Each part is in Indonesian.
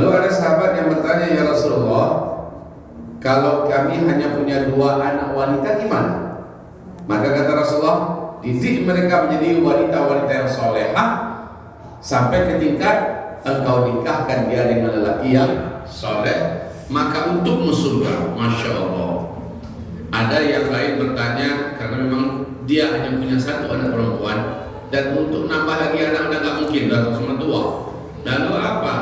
Lalu ada sahabat yang bertanya, ya Rasulullah, kalau kami hanya punya 2 anak wanita gimana? Maka kata Rasulullah, didik mereka menjadi wanita-wanita yang solehah sampai ke tingkat engkau nikahkan dia dengan lelaki yang soleh, maka untukmu surga. Masya Allah. Ada yang lain bertanya, karena memang dia hanya punya 1 anak perempuan, dan untuk nambah lagi anak udah nggak mungkin, udah cuma 2. Lalu apa?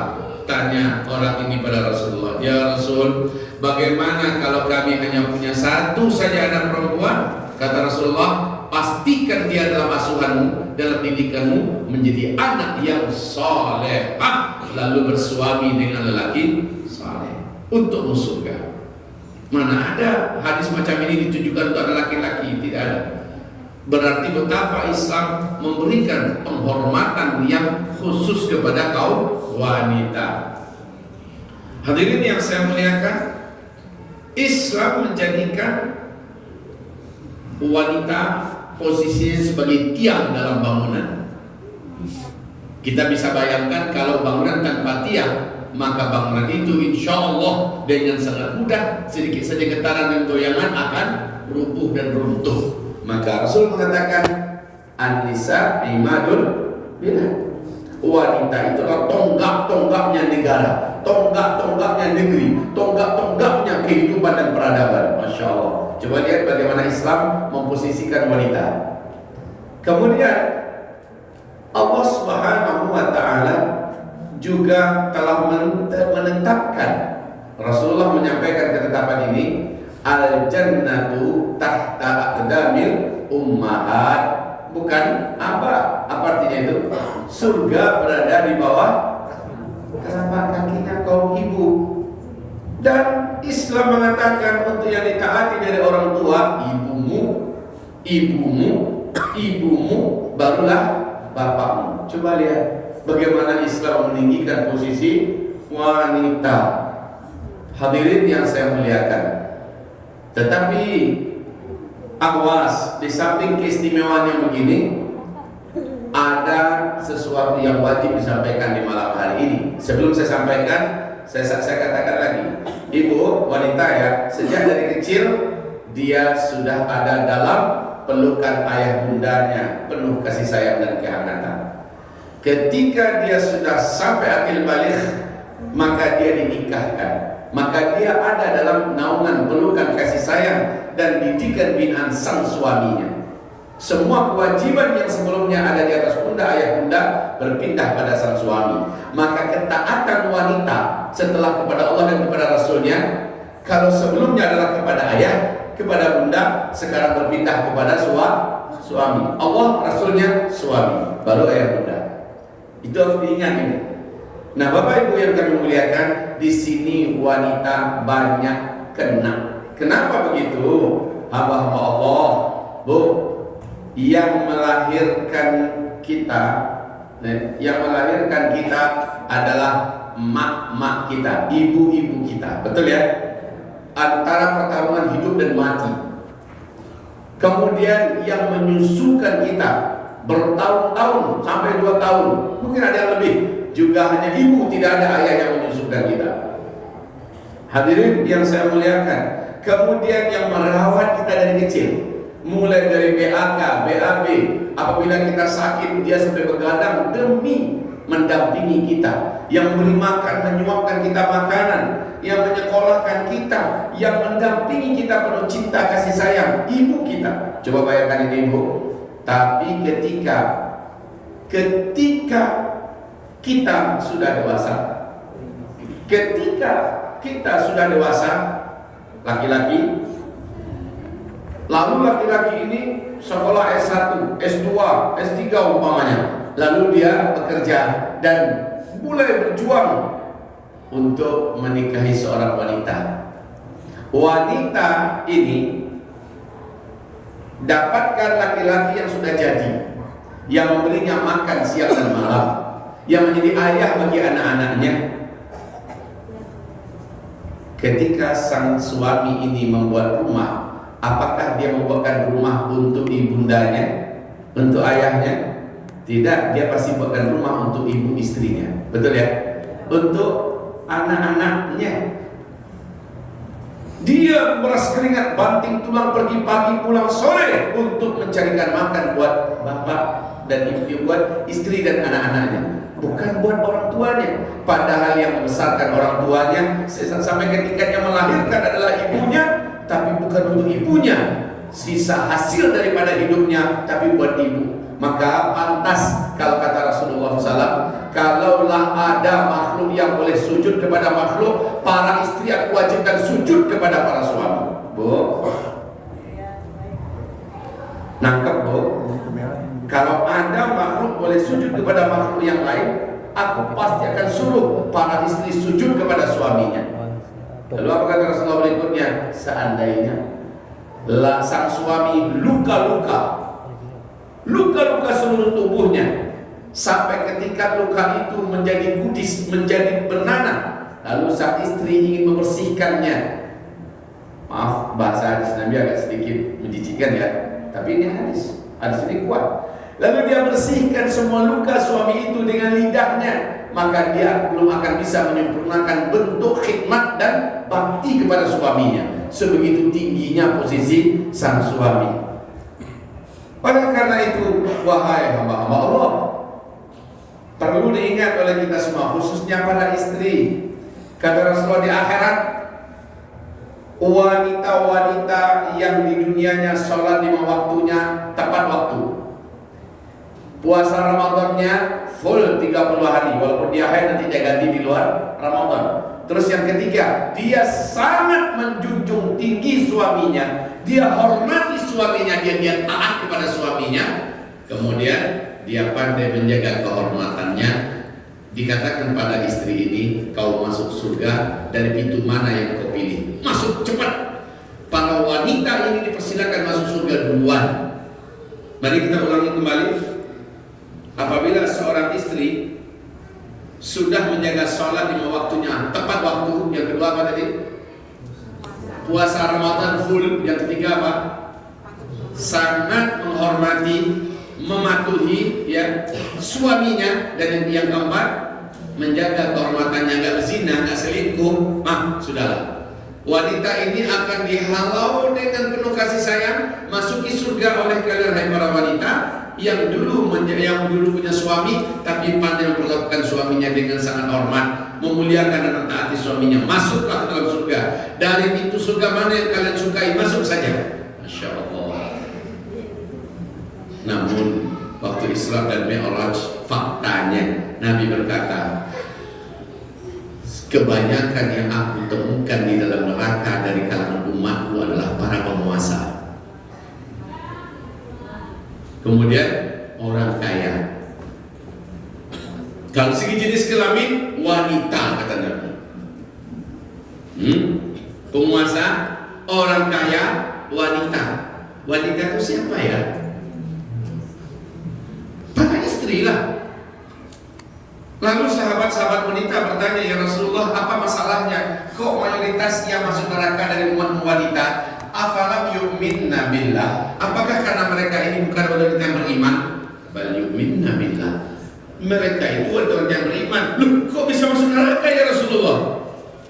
Tanya orang ini pada Rasulullah, ya Rasul, bagaimana kalau kami hanya punya 1 saja anak perempuan? Kata Rasulullah, pastikan dia dalam asuhanmu, dalam didikanmu menjadi anak yang soleh, lalu bersuami dengan lelaki soleh, untuk surga. Mana ada hadis macam ini ditujukan untuk laki-laki? Tidak ada. Berarti betapa Islam memberikan penghormatan yang khusus kepada kaum wanita. Hadirin yang saya muliakan, Islam menjadikan wanita posisinya sebagai tiang dalam bangunan. Kita bisa bayangkan kalau bangunan tanpa tiang, maka bangunan itu insya Allah dengan sangat mudah, sedikit saja getaran dan goyangan akan rubuh dan runtuh. Maka Rasul mengatakan, An-nisa imadul bilad. Wanita itulah tonggak-tonggaknya negara, tonggak-tonggaknya negeri, tonggak-tonggaknya kehidupan dan peradaban. Masya Allah. Coba lihat bagaimana Islam memposisikan wanita. Kemudian Allah Subhanahu wa Ta'ala juga telah menetapkan, Rasulullah menyampaikan ketetapan ini, al-jannatu tahta aqdamil ummahat. Bukan apa artinya itu? Surga berada di bawah telapak kakinya kaum ibu. Dan Islam mengatakan untuk yang ditaati dari orang tua, ibumu, barulah bapakmu. Coba lihat bagaimana Islam meninggikan posisi wanita. Hadirin yang saya muliakan. Tetapi awas, di samping keistimewaan yang begini, ada sesuatu yang wajib disampaikan di malam hari ini. Sebelum saya sampaikan, saya katakan lagi, ibu wanita ya, sejak dari kecil dia sudah ada dalam pelukan ayah bundanya, penuh kasih sayang dan kehangatan. Ketika dia sudah sampai akil balik, maka dia dinikahkan, maka dia ada dalam naungan pelukan kasih sayang dan didikan binaan sang suaminya. Semua kewajiban yang sebelumnya ada di atas pundak ayah bunda berpindah pada sang suami. Maka ketaatan wanita setelah kepada Allah dan kepada Rasulnya, kalau sebelumnya adalah kepada ayah, kepada bunda, sekarang berpindah kepada suami. Allah, Rasulnya, suami, baru ayah bunda. Itu harus diingat ini. Nah, Bapak Ibu yang kami muliakan, di sini wanita banyak kena. Kenapa begitu? Hamba-hamba Allah, Bu, yang melahirkan kita adalah mak-mak kita, ibu-ibu kita. Betul ya? Antara pertarungan hidup dan mati. Kemudian yang menyusukan kita bertahun-tahun sampai 2 tahun, mungkin ada yang lebih, juga hanya ibu, tidak ada ayah yang menyusukan kita. Hadirin yang saya muliakan, kemudian yang merawat kita dari kecil, mulai dari BAK, BAB, apabila kita sakit dia sampai begadang demi mendampingi kita, yang memberi makan, menyuapkan kita makanan, yang menyekolahkan kita, yang mendampingi kita penuh cinta kasih sayang, ibu kita. Coba bayangkan ini ibu. Tapi ketika kita sudah dewasa, laki-laki, lalu laki-laki ini sekolah S1, S2, S3 umpamanya, lalu dia bekerja dan mulai berjuang untuk menikahi seorang wanita. Wanita ini dapatkan laki-laki yang sudah jadi, yang memberinya makan siang dan malam, yang menjadi ayah bagi anak-anaknya. Ketika sang suami ini membuat rumah, apakah dia membuatkan rumah untuk ibundanya, untuk ayahnya? Tidak, dia pasti buatkan rumah untuk ibu istrinya. Betul ya? Untuk anak-anaknya. Dia meras keringat, banting tulang, pergi pagi pulang sore untuk mencarikan makan buat bapak dan ibu, buat istri dan anak-anaknya, bukan buat orang tuanya. Padahal yang membesarkan orang tuanya sampai ketikanya melahirkan adalah ibunya, tapi bukan untuk ibunya. Sisa hasil daripada hidupnya tapi buat ibu. Maka pantas kalau kata Rasulullah SAW, kalaulah ada makhluk yang boleh sujud kepada makhluk, para istri aku wajibkan sujud kepada para suami. Bu, nangkep bu? Kalau ada makhluk boleh sujud kepada makhluk yang lain, aku pasti akan suruh para istri sujud kepada suaminya. Lalu apa kata Rasulullah berikutnya? Seandainya sang suami luka-luka seluruh tubuhnya, sampai ketika luka itu menjadi gudis, menjadi bernanah, lalu sang istri ingin membersihkannya. Maaf, bahasa hadis Nabi agak sedikit menjijikkan ya, tapi ini hadis ini kuat. Lalu dia bersihkan semua luka suami itu dengan lidahnya, maka dia belum akan bisa menyempurnakan bentuk khidmat dan bakti kepada suaminya. Sebegitu tingginya posisi sang suami. Oleh karena itu, wahai hamba-hamba Allah, perlu diingat oleh kita semua, khususnya para istri. Kata Rasulullah di akhirat, wanita-wanita yang di dunianya sholat 5 waktunya tepat waktu, puasa Ramadannya full 30 hari, walaupun dia haid nanti dia ganti di luar Ramadan. Terus yang ketiga, dia sangat menjunjung tinggi suaminya, dia hormati suaminya, dia taat kepada suaminya. Kemudian dia pandai menjaga kehormatannya. Dikatakan pada istri ini, kau masuk surga dari pintu mana yang kau pilih? Masuk cepat. Para wanita ini dipersilakan masuk surga duluan. Mari kita ulangi kembali. Apabila seorang istri sudah menjaga sholat 5 waktunya tepat waktu, yang kedua apa tadi? Puasa Ramadan full, yang ketiga apa? Sangat menghormati, mematuhi ya suaminya, dan yang keempat menjaga kehormatannya, nggak berzina, nggak selingkuh. Sudahlah, wanita ini akan dihalau dengan penuh kasih sayang masuki surga oleh kalian, hai para wanita yang dulu punya suami tapi pandai memperlakukan suaminya dengan sangat hormat, memuliakan dan mentaati suaminya. Masuklah ke dalam surga. Dari pintu surga mana yang kalian sukai, masuk saja. Masya Allah. Namun waktu Isra dan Mi'raj, faktanya Nabi berkata, kebanyakan yang aku temukan di dalam neraka dari kalangan umatku adalah para penguasa. Kemudian orang kaya. Kalau segi jenis kelamin, wanita kata Nabi. Penguasa, orang kaya, wanita. Wanita itu siapa ya? Para istri lah. Lalu sahabat-sahabat wanita bertanya, ya Rasulullah, apa masalahnya? Kok mayoritas yang masuk neraka dari umat wanita? Afalam yu'minna billah. Apakah karena mereka ini bukan wanita yang beriman? Bal yu'minna billah. Mereka itu orang yang beriman. Loh, kok bisa masuk neraka ya Rasulullah?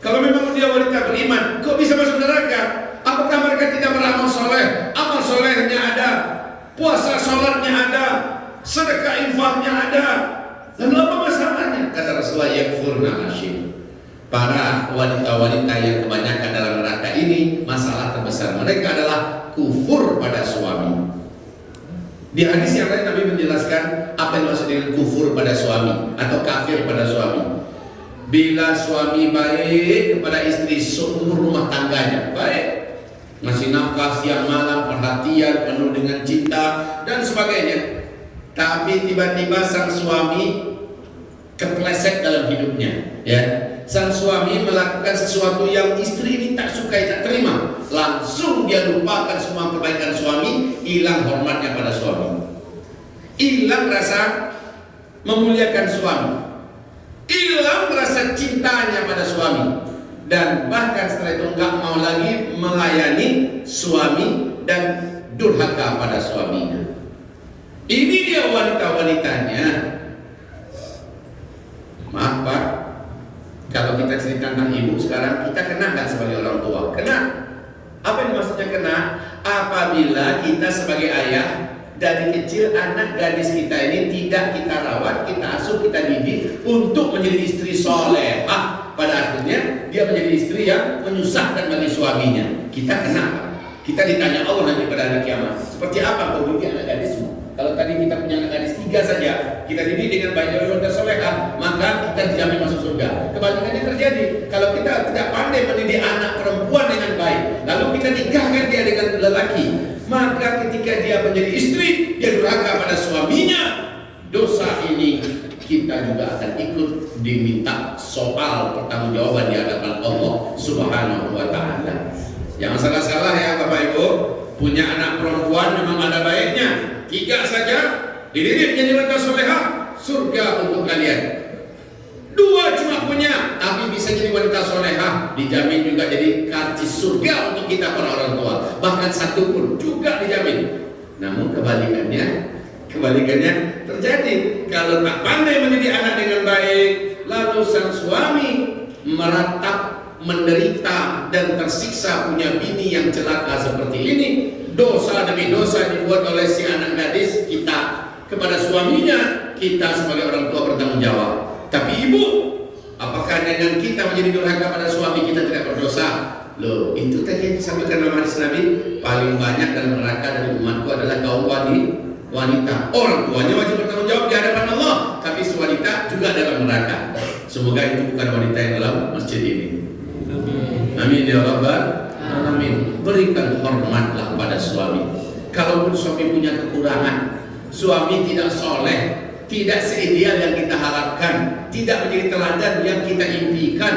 Kalau memang dia wanita beriman, kok bisa masuk neraka? Apakah mereka tidak beramal soleh? Amal solehnya ada, puasa sholatnya ada, sedekah infaknya ada. Lalu apa masalahnya? Kata Rasulullah, yakfurna asyik. Para wanita-wanita yang kebanyakan dalam neraka ini, masalah terbesar mereka adalah kufur pada suami. Di hadis yang lain Nabi menjelaskan apa yang maksud dengan kufur pada suami atau kafir pada suami. Bila suami baik kepada istri seumur rumah tangganya, baik, ngasih nafkah siang malam, perhatian, penuh dengan cinta dan sebagainya, tapi tiba-tiba sang suami kepleset dalam hidupnya, ya. Sang suami melakukan sesuatu yang istri ini tak sukai, tak terima, langsung dia lupakan semua kebaikan suami, hilang hormatnya pada suami, hilang rasa memuliakan suami, hilang rasa cintanya pada suami, dan bahkan setelah itu nggak mau lagi melayani suami dan durhaka pada suaminya. Ini dia wanita-wanitanya. Maaf Pak, kalau kita kita cerita tentang ibu sekarang, kita kena nggak sebagai orang tua? Kena. Apa yang maksudnya kena? Apabila kita sebagai ayah dari kecil anak gadis kita ini tidak kita rawat, kita asuh, kita didik untuk menjadi istri solehah. Pada akhirnya dia menjadi istri yang menyusahkan bagi suaminya. Kita kena. Kita ditanya Allah nanti pada hari kiamat, seperti apa kau didik anak gadismu? Kalau tadi kita punya anak gadis 3 saja, kita didik dengan baik dari wanita solehah, maka kita dijamin masuk surga. Kebalikannya terjadi kalau kita tidak pandai mendidik anak perempuan dengan baik, lalu kita nikahkan dia dengan lelaki, maka ketika dia menjadi istri, dia durhaka pada suaminya. Dosa ini kita juga akan ikut diminta soal pertanggungjawaban di hadapan Allah Subhanahu wa Ta'ala. Jangan salah-salah ya Bapak Ibu, punya anak perempuan memang ada baiknya. 3 saja dididik menjadi wanita solehah, surga untuk kalian. 2 cuma punya, tapi bisa jadi wanita solehah, dijamin juga jadi karcis surga untuk kita para orang tua. Bahkan 1 pun juga dijamin. Namun kebalikannya terjadi. Kalau tak pandai mendidik anak dengan baik, lalu sang suami meratap, menderita dan tersiksa punya bini yang celaka seperti ini, dosa demi dosa dibuat oleh si anak gadis kita kepada suaminya, kita sebagai orang tua bertanggung jawab. Tapi ibu, apakah dengan kita menjadi durhaka pada suami kita tidak berdosa? Loh, itu tadi yang disampaikan oleh hadis Nabi, paling banyak dalam neraka dari umatku adalah kaum wanita. Orang tuanya wajib bertanggung jawab di hadapan Allah, tapi si wanita juga dalam neraka. Semoga itu bukan wanita yang dalam masjid ini. Amin ya rabbal alamin. Berikan hormatlah pada suami. Kalaupun suami punya kekurangan, suami tidak soleh, tidak seideal yang kita harapkan, tidak menjadi teladan yang kita impikan,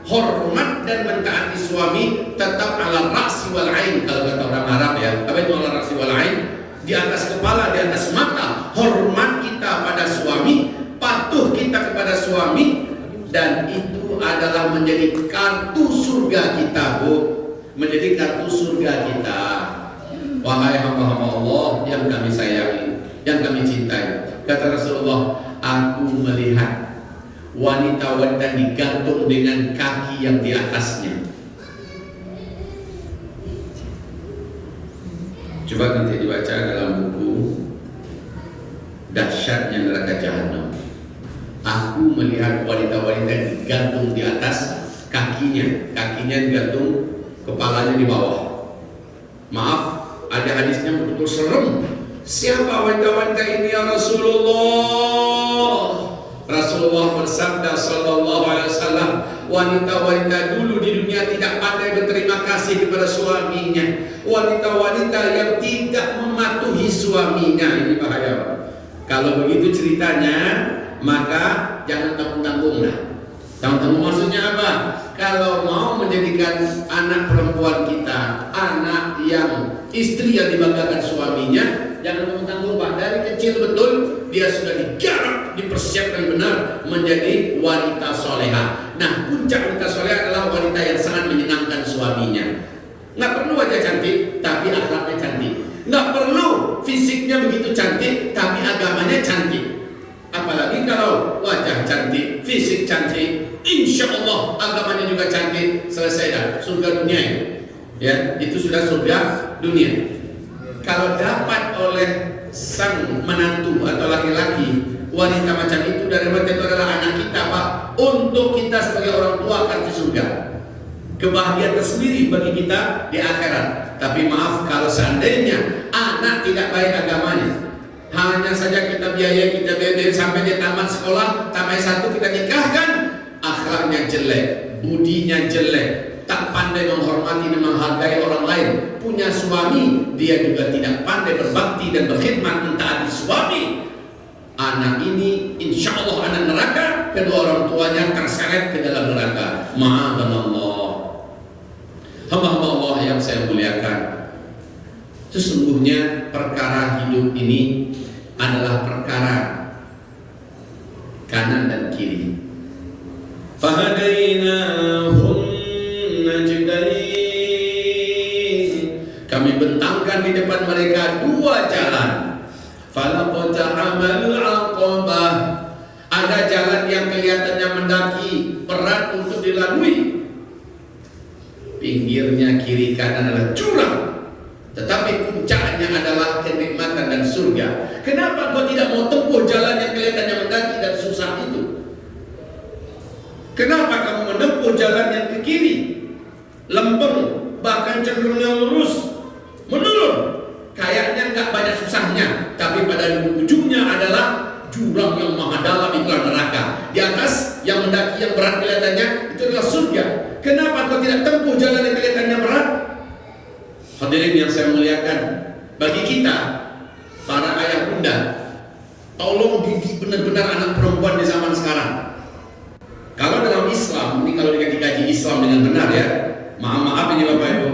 hormat dan mentaati suami tetap ala ra'si wal ain. Kalau kata orang Arab ya, apa itu ala ra'si wal ain? Di atas kepala, di atas mata. Hormat kita pada suami, patuh kita kepada suami, dan itu adalah menjadi kartu surga kita, Bu. Menjadi kartu surga kita. Wahai hamba-hamba Allah yang kami sayangi, yang kami cintai, kata Rasulullah, aku melihat wanita-wanita digantung dengan kaki yang di atasnya. Coba nanti dibaca dalam buku Dahsyatnya Neraka Jahanam. Aku melihat wanita-wanita digantung di atas kakinya digantung, kepalanya di bawah. Maaf, ada hadisnya betul-betul serem. Siapa wanita-wanita ini ya Rasulullah? Rasulullah bersabda sallallahu alaihi wasallam, wanita-wanita dulu di dunia tidak pandai berterima kasih kepada suaminya. Wanita-wanita yang tidak mematuhi suaminya. Ini bahaya. Kalau begitu ceritanya, maka jangan tanggung-tanggung lah. Tanggung-tanggung maksudnya apa? Kalau mau menjadikan anak perempuan kita anak yang istri yang dibanggakan suaminya, jangan tanggung-tanggung Pak. Dari kecil betul dia sudah digarap, dipersiapkan benar menjadi wanita soleha. Nah, puncak wanita soleha adalah wanita yang sangat menyenangkan suaminya. Nggak perlu wajah cantik, tapi akhlaknya cantik. Nggak perlu fisiknya begitu cantik, tapi agamanya cantik. Apalagi kalau wajah cantik, fisik cantik, insya Allah agamanya juga cantik, selesai dah, surga dunia itu. Ya, itu sudah surga dunia. Kalau dapat oleh sang menantu atau laki-laki wanita macam itu, dari mata itu adalah anak kita Pak, untuk kita sebagai orang tua akan di surga. Kebahagiaan tersendiri bagi kita di akhirat. Tapi maaf, kalau seandainya anak tidak baik agamanya, hanya saja kita biayai sampai dia tamat sekolah, tamat 1 kita nikahkan, akhlaknya jelek, budinya jelek, tak pandai menghormati dan menghargai orang lain, punya suami dia juga tidak pandai berbakti dan berkhidmat mentaati suami. Anak ini insya Allah anak neraka, kedua orang tuanya terseret ke dalam neraka. Ma'adallah. Hamba-hamba Allah yang saya muliakan, sesungguhnya perkara hidup ini adalah perkara kanan dan kiri. Fahadainahum najdain, kami bentangkan di depan mereka 2 jalan. Falaqtahamal aqabah, Ada jalan yang kelihatannya mendaki, berat untuk dilalui. Pinggirnya kiri kanan adalah jurang, tetapi puncaknya adalah kenikmatan dan surga. Kenapa kau tidak mau tempuh jalan yang kelihatannya mendaki dan susah itu? Kenapa kamu menempuh jalan yang ke kiri, lempeng, bahkan cenderung yang lurus, menurun? Kayaknya nggak banyak susahnya, tapi pada ujungnya adalah jurang yang maha dalam, itulah neraka. Di atas yang mendaki yang berat kelihatannya itu adalah surga. Kenapa kau tidak tempuh jalan yang kelihatannya berat? Hadirin yang saya muliakan, bagi kita para ayah bunda, tolong didik benar-benar anak perempuan di zaman sekarang. Kalau dalam Islam, ini kalau dikaji Islam dengan benar ya, maaf ini Bapak Ibu,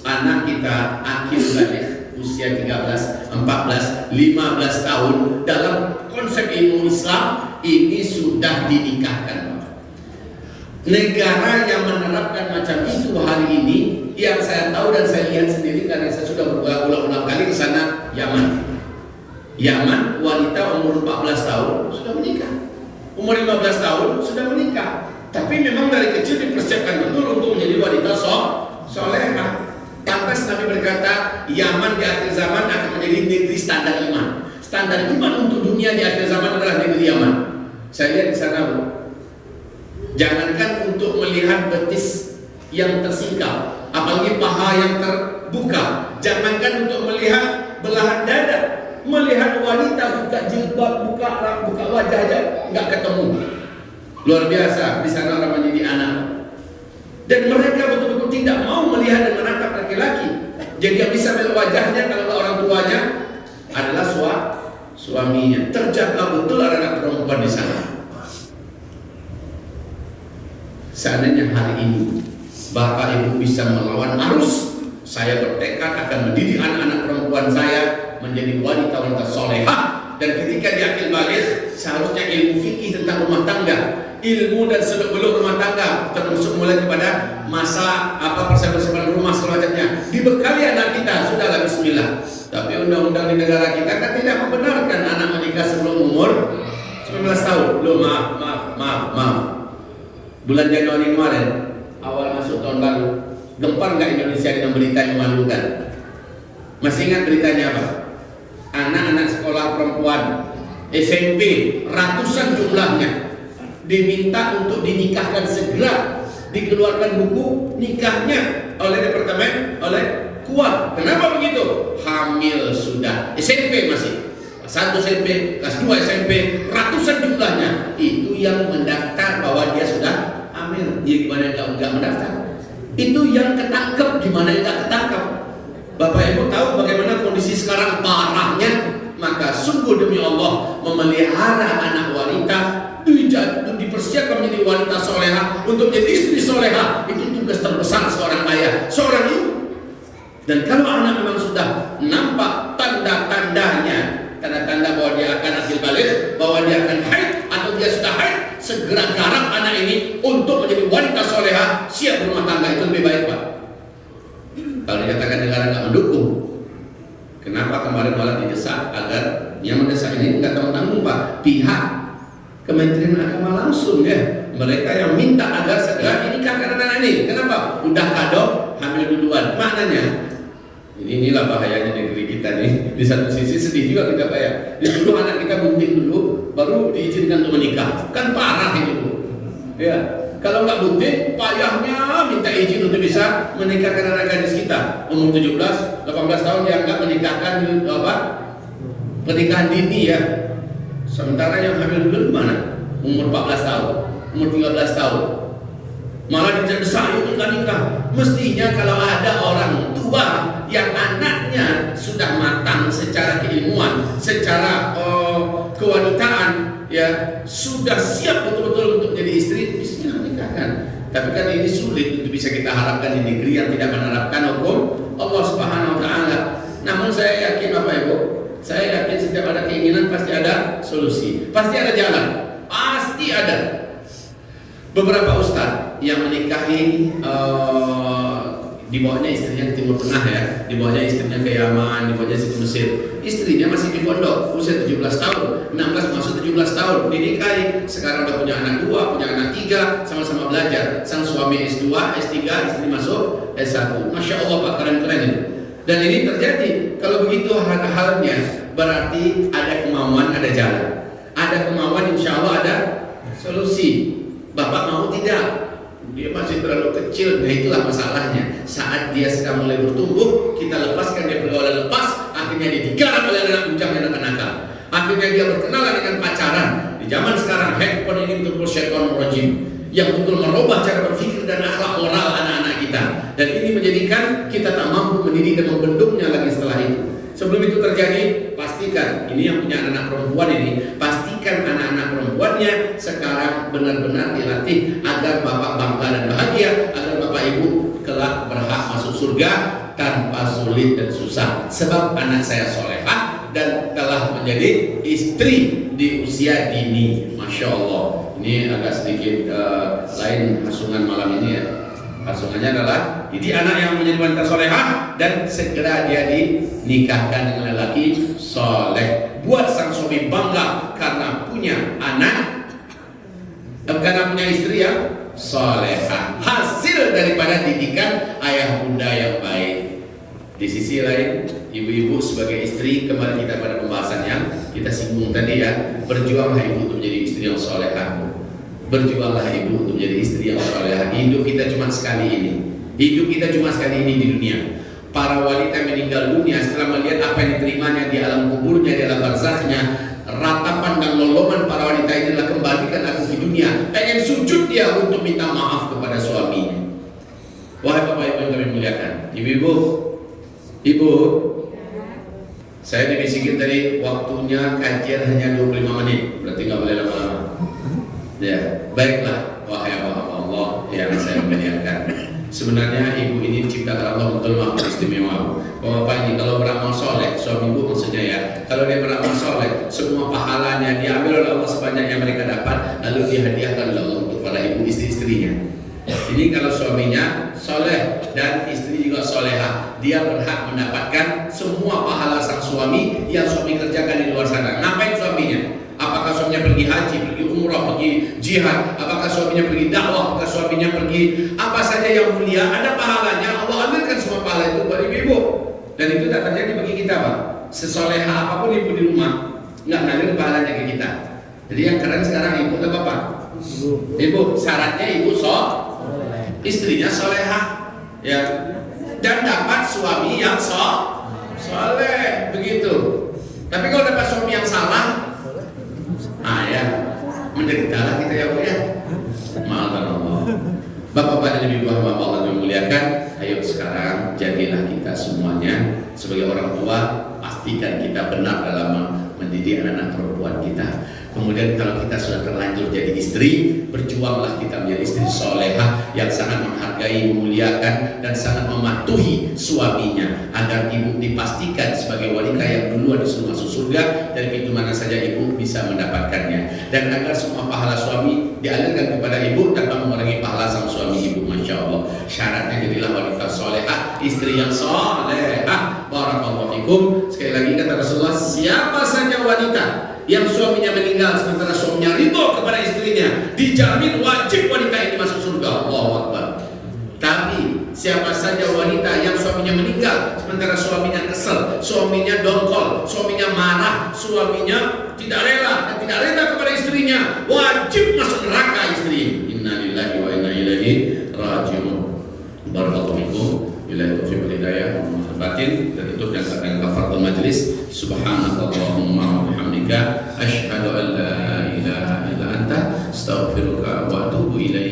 anak kita akhir balik usia 13, 14, 15 tahun dalam konsep ilmu Islam ini sudah dinikahkan. Negara yang menerapkan macam itu hari ini yang saya tahu dan saya lihat sendiri karena saya sudah berulang-ulang kali ke sana, Yaman. Yaman, wanita umur 14 tahun sudah menikah, umur 15 tahun sudah menikah. Tapi memang dari kecil dipersiapkan betul untuk menjadi wanita solehah. Lantas Nabi berkata, Yaman di akhir zaman akan menjadi negeri standar iman. Standar iman untuk dunia di akhir zaman adalah negeri Yaman. Saya lihat di sana, Bu. Jangankan untuk melihat betis yang tersingkap, apalagi paha yang terbuka. Jangankan untuk melihat belahan dada, melihat wanita buka jilbab, buka wajah aja nggak ketemu. Luar biasa di sana orang menjadi anak. Dan mereka betul-betul tidak mau melihat dan menatap laki-laki. Jadi yang bisa melihat wajahnya kalau orang tuanya adalah suaminya. Terjaga betul anak perempuan di sana. Seandainya hari ini Bapak Ibu bisa melawan arus, saya bertekad akan mendidik anak-anak perempuan saya menjadi wanita-wanita solehah. Dan ketika di akhir balik, seharusnya ilmu fikih tentang rumah tangga, ilmu dan seluk-beluk rumah tangga, termasuk mulai kepada masa persiapan rumah semacamnya, dibekali anak kita. Sudahlah, bismillah. Tapi undang-undang di negara kita kan tidak membenarkan anak menikah sebelum umur 19 tahun. Loh, maaf. Bulan Januari kemarin, awal masuk tahun baru, gempar nggak Indonesia dengan berita yang memalukan? Masih ingat beritanya apa? Anak-anak sekolah perempuan SMP ratusan jumlahnya diminta untuk dinikahkan segera, dikeluarkan buku nikahnya oleh departemen, oleh KUA. Kenapa begitu? Hamil sudah, SMP masih kelas 1 SMP, kelas 2 SMP, ratusan jumlahnya. Itu yang mendaftar bahwa dia sudah hamil. Ya gimana yang enggak mendaftar? Itu yang ketangkep, gimana yang enggak ketangkep? Bapak Ibu tahu bagaimana kondisi sekarang parahnya? Maka sungguh demi Allah, memelihara anak wanita, dipersiapkan menjadi wanita solehah, untuk menjadi istri solehah, itu tugas terbesar seorang ayah, seorang ibu. Dan kalau anak memang sudah nampak tanda-tandanya, tanda-tanda bahwa dia akan akil balik, bahwa dia akan haid atau dia sudah haid, segera garap anak ini untuk menjadi wanita solehah, siap berumah tangga. Itu lebih baik, Pak. Kalau dikatakan negara nggak mendukung, kenapa kemarin malah didesak agar yang mendesak ini nggak tanggung-tanggung, Pak? Pihak Kementerian Agama langsung ya, mereka yang minta agar segera dinikahkan anak ini. Kenapa? Udah kado, hamil duluan. Maknanya inilah bahayanya negeri kita nih. Di satu sisi sedih juga kita, Pak ya. Disuruh anak kita bunting dulu, baru diizinkan untuk menikah. Kan parah ini, Bu. Ya. Kalau nggak bunting, payahnya minta izin untuk bisa menikahkan anak gadis kita umur 17, 18 tahun yang nggak menikahkan pernikahan dini ya. Sementara yang hamil dulu mana? Umur 14 tahun, umur 13 tahun. Malah didesak yuk nikah. Mestinya kalau ada orang tua yang anaknya sudah matang secara keilmuan, secara kewanitaan, ya sudah siap betul-betul untuk menjadi istri, bismillah nikahkan. Tapi kan ini sulit untuk bisa kita harapkan di negeri yang tidak menerapkan hukum Allah Subhanahu wa taala. Namun saya yakin Bapak Ibu, saya yakin setiap ada keinginan pasti ada solusi, pasti ada jalan, pasti ada. Beberapa ustadz yang menikahi dibawanya istrinya ke Timur Tengah ya, dibawanya istrinya ke Yaman, dibawanya ke Mesir. Istrinya masih di pondok, usia 17 tahun, 16 masuk 17 tahun, dinikahi. Sekarang udah punya anak 2, punya anak 3, sama-sama belajar. Sang suami S2, S3, istri masuk S1. Masya Allah Pak, keren-keren ini. Dan ini terjadi. Kalau begitu halnya, berarti ada kemauan, ada jalan. Ada kemauan, insya Allah ada solusi. Bapak mau tidak? Dia masih terlalu kecil, nah itulah masalahnya. Saat dia sedang mulai bertumbuh, kita lepaskan dia pergaulan lepas, akhirnya dia digarap oleh anak bujang dan anak-anak. Akhirnya dia berkenalan dengan pacaran. Di zaman sekarang handphone ini betul-betul syaitan rajim yang betul merubah cara berpikir dan akhlak moral anak-anak kita. Dan ini menjadikan kita tak mampu mendidik dan membendungnya lagi setelah itu. Sebelum itu terjadi, pastikan ini yang punya anak perempuan ini, pastikan anak-anak perempuannya sekarang benar-benar dilatih agar bapak bangga dan bahagia, agar bapak ibu kelak berhak masuk surga tanpa sulit dan susah. Sebab anak saya solehah dan telah menjadi istri di usia dini. Masya Allah. Ini agak sedikit lain hasungan malam ini ya. Hasungannya adalah jadi anak yang menjadi wanita solehah dan segera dia dinikahkan dengan lelaki soleh. Buat sang suami bangga karena punya anak, karena punya istri yang solehah. Hasil daripada didikan ayah bunda yang baik. Di sisi lain, ibu-ibu sebagai istri, kembali kita pada pembahasan yang kita singgung tadi ya, berjuanglah ibu untuk menjadi istri yang solehah. Berjuanglah ibu untuk menjadi istri yang solehah. Hidup kita cuma sekali ini. Hidup kita cuma sekali ini di dunia. Para wanita meninggal dunia setelah melihat apa yang diterimanya di alam kuburnya, di alam barzakhnya, ratapan dan loloman para wanita ini adalah kembalikan aku di dunia. Pengen sujud dia untuk minta maaf kepada suaminya. Wahai bapak ibu yang kami muliakan, ibu-ibu, ibu, saya dibisikin tadi waktunya kajian hanya 25 menit, berarti nggak boleh lama-lama. Ya, baiklah, wahai hamba Allah yang saya muliakan. Sebenarnya ibu ini diciptakan Allah betul makhluk istimewa. Bapak ini kalau beramal soleh, suami ibu maksudnya ya, kalau dia beramal soleh, semua pahalanya diambil oleh Allah sebanyak yang mereka dapat, lalu dihadiahkan oleh Allah untuk para ibu istri-istrinya. Ini kalau suaminya soleh dan istri juga solehah, dia berhak mendapatkan semua pahala sang suami yang suami kerjakan di luar sana. Ngapain suaminya? Apakah suaminya pergi haji, pergi umrah, pergi jihad, apakah suaminya pergi dakwah, apakah suaminya pergi apa saja yang mulia, ada pahalanya. Allah ambilkan semua pahala itu buat ibu-ibu. Dan itu tak terjadi bagi kita Pak. Sesoleha apapun ibu di rumah, nggak ngalir pahalanya ke kita. Jadi yang keren sekarang ibu atau bapak? Ibu, syaratnya ibu istrinya soleha ya, dan dapat suami yang soleh begitu. Tapi kalau dapat suami yang salah, ya menderitalah kita ya Bu ya. Maafkan Allah. Bapak-bapak dan ibu hamba Allah yang memuliakan, ayo sekarang jadilah kita semuanya sebagai orang tua, pastikan kita benar dalam mendidik anak-anak perempuan kita. Kemudian kalau kita sudah terlanjur jadi istri, berjuanglah kita menjadi istri solehah yang sangat menghargai, memuliakan dan sangat mematuhi suaminya, agar ibu dipastikan sebagai wanita yang duluan disuruh masuk surga dari pintu mana saja ibu bisa mendapatkannya, dan agar semua pahala suami dialirkan kepada ibu tanpa mengurangi pahala sang suami ibu. Masya Allah. Syaratnya jadilah wanita solehah, istri yang solehah. Barakallahu fikum. Sekali lagi kata Rasulullah, siapa saja wanita yang suaminya meninggal sementara suaminya ridho kepada istrinya, dijamin wajib wanita ini masuk surga. Allahu Akbar. Tapi siapa saja wanita yang suaminya meninggal sementara suaminya kesel, suaminya dongkol, suaminya marah, suaminya tidak rela dan tidak rela kepada istrinya, wajib masuk neraka istri. Innalillahi wa inna ilaihi raji'un. Barakallahu fikum. Billahi taufiq wal hidayah. Batin dan itu dengan kafaratul majlis. Subhanakallahumma wa bihamdika asyhadu an la ilaha illa anta astaghfiruka wa atubu ilaik.